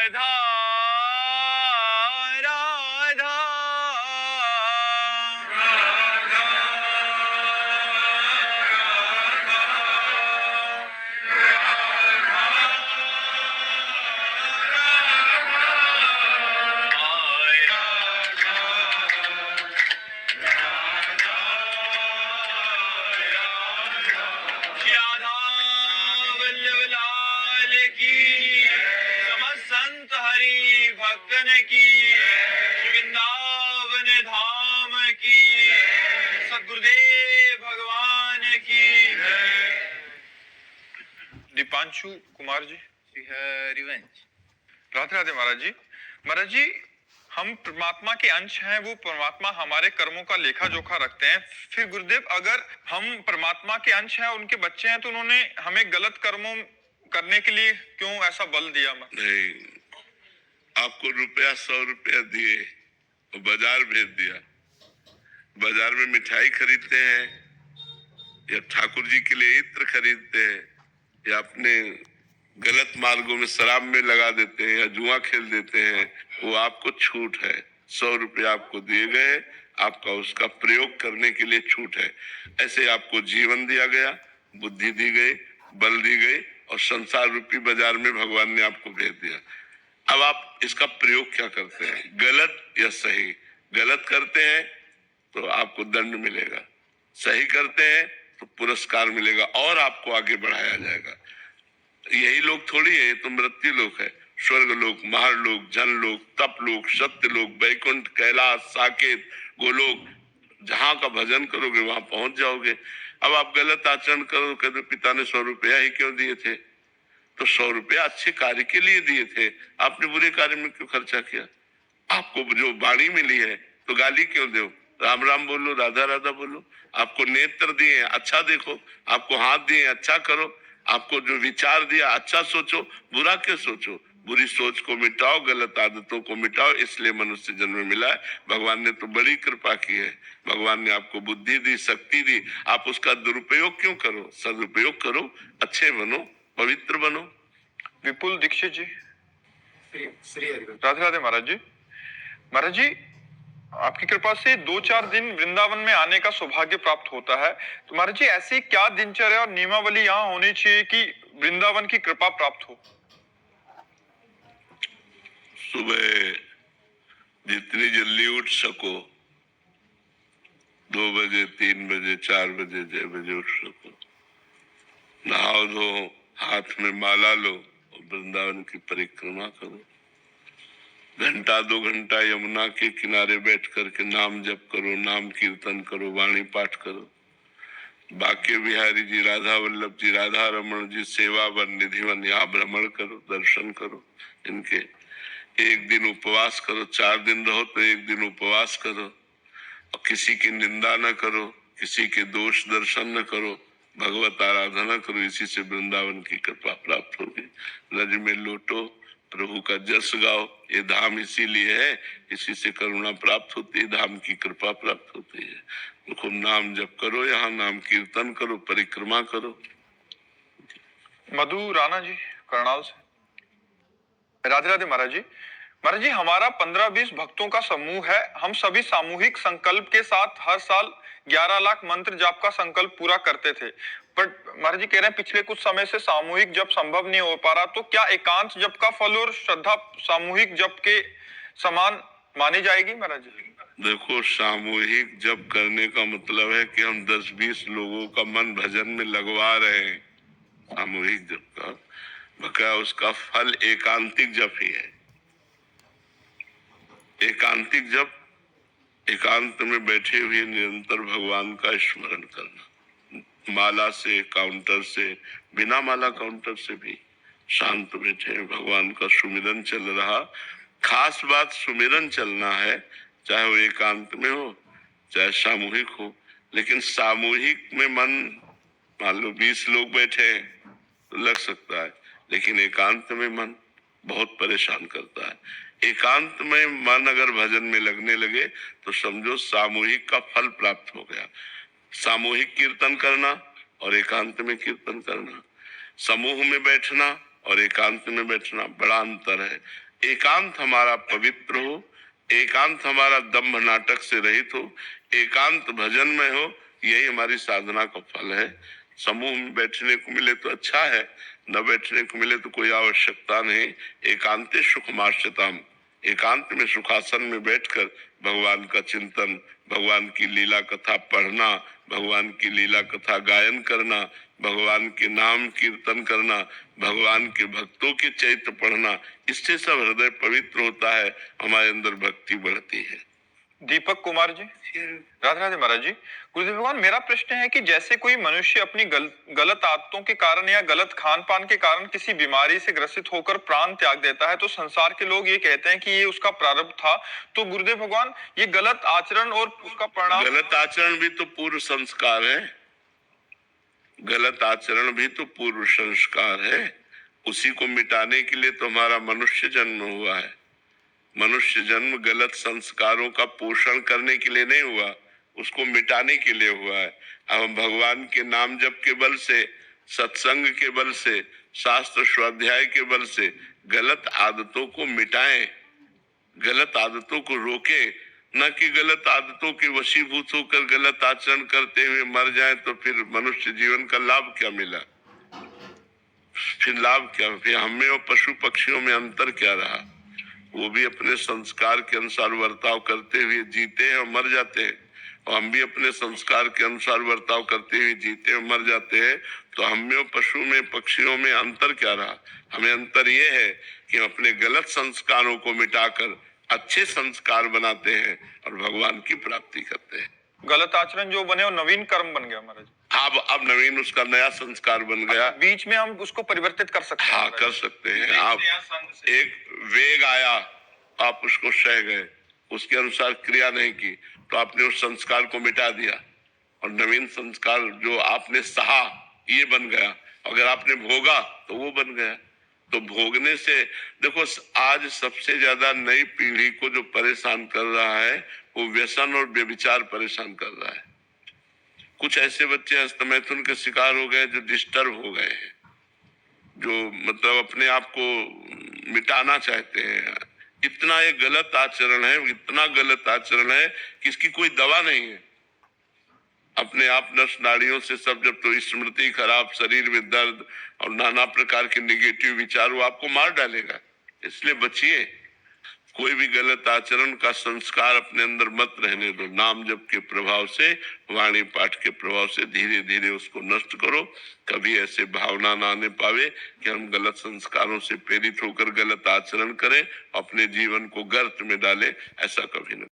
राधा राधा राधा वल्लभ लाल की समस्त संत हरि भक्तन की वृंदावन धाम की सद्गुरुदेव भगवान की। दीपांशु कुमार जी, हरिवंश। राधे राधे महाराज जी। महाराज जी, हम परमात्मा के अंश हैं, वो परमात्मा हमारे कर्मों का लेखा जोखा रखते हैं। फिर गुरुदेव, अगर हम परमात्मा के अंश हैं, उनके बच्चे हैं, तो उन्होंने हमें गलत कर्मों करने के लिए क्यों ऐसा बल दिया? नहीं, आपको रुपया 100 रुपया दिए और बाजार भेज दिया। बाजार में मिठाई खरीदते हैं या ठाकुर जी के लिए इत्र खरीदते हैं या अपने गलत मार्गों में शराब में लगा देते हैं या जुआ खेल देते हैं, वो आपको छूट है। 100 रुपया आपको दिए गए, आपका उसका प्रयोग करने के लिए छूट है। ऐसे आपको जीवन दिया गया, बुद्धि दी गई, बल दी गई और संसार रूपी बाजार में भगवान ने आपको भेज दिया। अब आप इसका प्रयोग क्या करते हैं, गलत या सही? गलत करते हैं तो आपको दंड मिलेगा, सही करते हैं तो पुरस्कार मिलेगा और आपको आगे बढ़ाया जाएगा। यही लोग थोड़ी है, ये तो मृत्यु लोक है। स्वर्ग लोक, महालोक, जन लोक, तप लोक, सत्य लोक, वैकुंठ, कैलाश, साकेत, गोलोक, जहां का भजन करोगे वहां पहुंच जाओगे। अब आप गलत आचरण करो, कहते पिता ने 100 रुपया ही क्यों दिए थे? तो 100 रुपया अच्छे कार्य के लिए दिए थे, आपने बुरे कार्य में क्यों खर्चा किया? आपको जो वाणी मिली है तो गाली क्यों दो? राम राम बोलो, राधा राधा बोलो। आपको नेत्र दिए, अच्छा देखो। आपको हाथ दिए, अच्छा करो। आपको जो विचार दिया, अच्छा सोचो, बुरा क्यों सोचो? बुरी सोच को मिटाओ, गलत आदतों को मिटाओ। इसलिए मनुष्य जन्म मिला है। भगवान ने तो बड़ी कृपा की है। भगवान ने आपको बुद्धि दी, शक्ति दी, आप उसका दुरुपयोग क्यों करो? सदुपयोग करो, अच्छे बनो, पवित्र बनो। विपुल दीक्षित जी, राधे राधे महाराज जी। महाराज जी, आपकी कृपा से 2-4 दिन वृंदावन में आने का सौभाग्य प्राप्त होता है। तो महाराज जी, ऐसी क्या दिनचर्या और नियमावली यहाँ होनी चाहिए कि वृंदावन की कृपा प्राप्त हो? सुबह जितनी जल्दी उठ सको, 2 बजे, 3 बजे, 4 बजे, 6 बजे उठ सको, नहाओ धो, हाथ में माला लो और वृंदावन की परिक्रमा करो। घंटा 2 घंटा यमुना के किनारे बैठ करके नाम जप करो, नाम कीर्तन करो, वाणी पाठ करो। बाके बिहारी जी, राधा वल्लभ जी, राधा रमन जी, सेवा वन, निधि वन, यहाँ भ्रमण करो, दर्शन करो इनके। एक दिन उपवास करो, 4 दिन रहो तो एक दिन उपवास करो और किसी की निंदा न करो, किसी के दोष दर्शन न करो, भगवत आराधना करो। इसी से वृंदावन की कृपा प्राप्त होगी। रज में लोटो, प्रभु का जस गाओ। ये धाम इसीलिए है, इसी से करुणा प्राप्त होती है, धाम की कृपा प्राप्त होती है। तो खूब नाम जप करो, यहाँ नाम कीर्तन करो, परिक्रमा करो। मधु राणा जी, करनाल से। राधे राधे महाराज जी। महाराज जी, हमारा 15-20 भक्तों का समूह है। हम सभी सामूहिक संकल्प के साथ हर साल 11 लाख मंत्र जाप का संकल्प पूरा करते थे। पर महाराज जी कह रहे हैं पिछले कुछ समय से सामूहिक जप संभव नहीं हो पा रहा। तो क्या एकांत जप का फल और श्रद्धा सामूहिक जप के समान मानी जाएगी महाराज जी? देखो, सामूहिक जप करने का मतलब है कि हम 10-20 लोगों का मन भजन में लगवा रहे हैं। सामूहिक जप का बका उसका फल एकांतिक जप ही है। एकांतिक जप, एकांत में बैठे हुए निरंतर भगवान का स्मरण करना, माला से, काउंटर से, बिना माला काउंटर से भी शांत बैठे भगवान का सुमिरन चल रहा। खास बात सुमिरन चलना है, चाहे वो एकांत में हो चाहे सामूहिक हो। लेकिन सामूहिक में मन, मान लो 20 लोग बैठे हैं तो लग सकता है, लेकिन एकांत में मन बहुत परेशान करता है। एकांत में मन अगर भजन में लगने लगे तो समझो सामूहिक का फल प्राप्त हो गया। सामूहिक कीर्तन करना और एकांत में कीर्तन करना, समूह में बैठना और एकांत में बैठना बड़ा अंतर है। एकांत हमारा पवित्र हो, एकांत हमारा दंभ नाटक से रहित हो, एकांत भजन में हो, यही हमारी साधना का फल है। समूह में बैठने को मिले तो अच्छा है, न बैठने को मिले तो कोई आवश्यकता नहीं। एकांते सुखमाश्रिताम, एकांत में सुखासन में बैठकर भगवान का चिंतन, भगवान की लीला कथा पढ़ना, भगवान की लीला कथा गायन करना, भगवान के नाम कीर्तन करना, भगवान के भक्तों के चरित्र पढ़ना, इससे सब हृदय पवित्र होता है, हमारे अंदर भक्ति बढ़ती है। दीपक कुमार जी, राधे राधे महाराज जी। गुरुदेव भगवान, मेरा प्रश्न है कि जैसे कोई मनुष्य अपनी गलत आदतों के कारण या गलत खान पान के कारण किसी बीमारी से ग्रसित होकर प्राण त्याग देता है, तो संसार के लोग ये कहते हैं कि ये उसका प्रारब्ध था। तो गुरुदेव भगवान, ये गलत आचरण और उसका परिणाम, गलत आचरण भी तो पूर्व संस्कार है, गलत आचरण भी तो पूर्व संस्कार है। उसी को मिटाने के लिए तो हमारा मनुष्य जन्म हुआ है। मनुष्य जन्म गलत संस्कारों का पोषण करने के लिए नहीं हुआ, उसको मिटाने के लिए हुआ है। अब हम भगवान के नाम जप के बल से, सत्संग के बल से, शास्त्र स्वाध्याय के बल से गलत आदतों को मिटाएं, गलत आदतों को रोकें, न कि गलत आदतों के वशीभूत होकर गलत आचरण करते हुए मर जाए तो फिर मनुष्य जीवन का लाभ क्या मिला? फिर लाभ क्या? फिर हमें और पशु पक्षियों में अंतर क्या रहा? वो भी अपने संस्कार के अनुसार बर्ताव करते हुए जीते हैं और मर जाते हैं, और हम भी अपने संस्कार के अनुसार बर्ताव करते हुए जीते और मर जाते हैं। तो हमें और पशु में पक्षियों में अंतर क्या रहा? हमें अंतर ये है कि हम अपने गलत संस्कारों को मिटाकर अच्छे संस्कार बनाते हैं और भगवान की प्राप्ति करते हैं। गलत आचरण जो बने वो नवीन कर्म बन गया महाराज। अब नवीन उसका नया संस्कार बन गया। बीच में हम उसको परिवर्तित कर सकते हैं। हाँ, कर सकते हैं। आप एक वेग आया, आप उसको सह गए, उसके अनुसार क्रिया नहीं की, तो आपने उस संस्कार को मिटा दिया और नवीन संस्कार जो आपने सहा ये बन गया। अगर आपने भोगा तो वो बन गया। तो भोगने से देखो, आज सबसे ज्यादा नई पीढ़ी को जो परेशान कर रहा है वो व्यसन और व्यभिचार परेशान कर रहा है। कुछ ऐसे बच्चे हस्तमैथुन के शिकार हो गए जो डिस्टर्ब हो गए हैं, जो मतलब अपने आप को मिटाना चाहते हैं। इतना ये गलत आचरण है, इतना गलत आचरण है कि इसकी कोई दवा नहीं है। अपने आप नस नाड़ियों से सब, जब तो स्मृति खराब, शरीर में दर्द और नाना प्रकार के निगेटिव विचार वो आपको मार डालेगा। इसलिए बचिए, कोई भी गलत आचरण का संस्कार अपने अंदर मत रहने दो। नाम जप के प्रभाव से, वाणी पाठ के प्रभाव से धीरे धीरे उसको नष्ट करो। कभी ऐसे भावना ना आने पावे कि हम गलत संस्कारों से प्रेरित होकर गलत आचरण करें, अपने जीवन को गर्त में डालें, ऐसा कभी न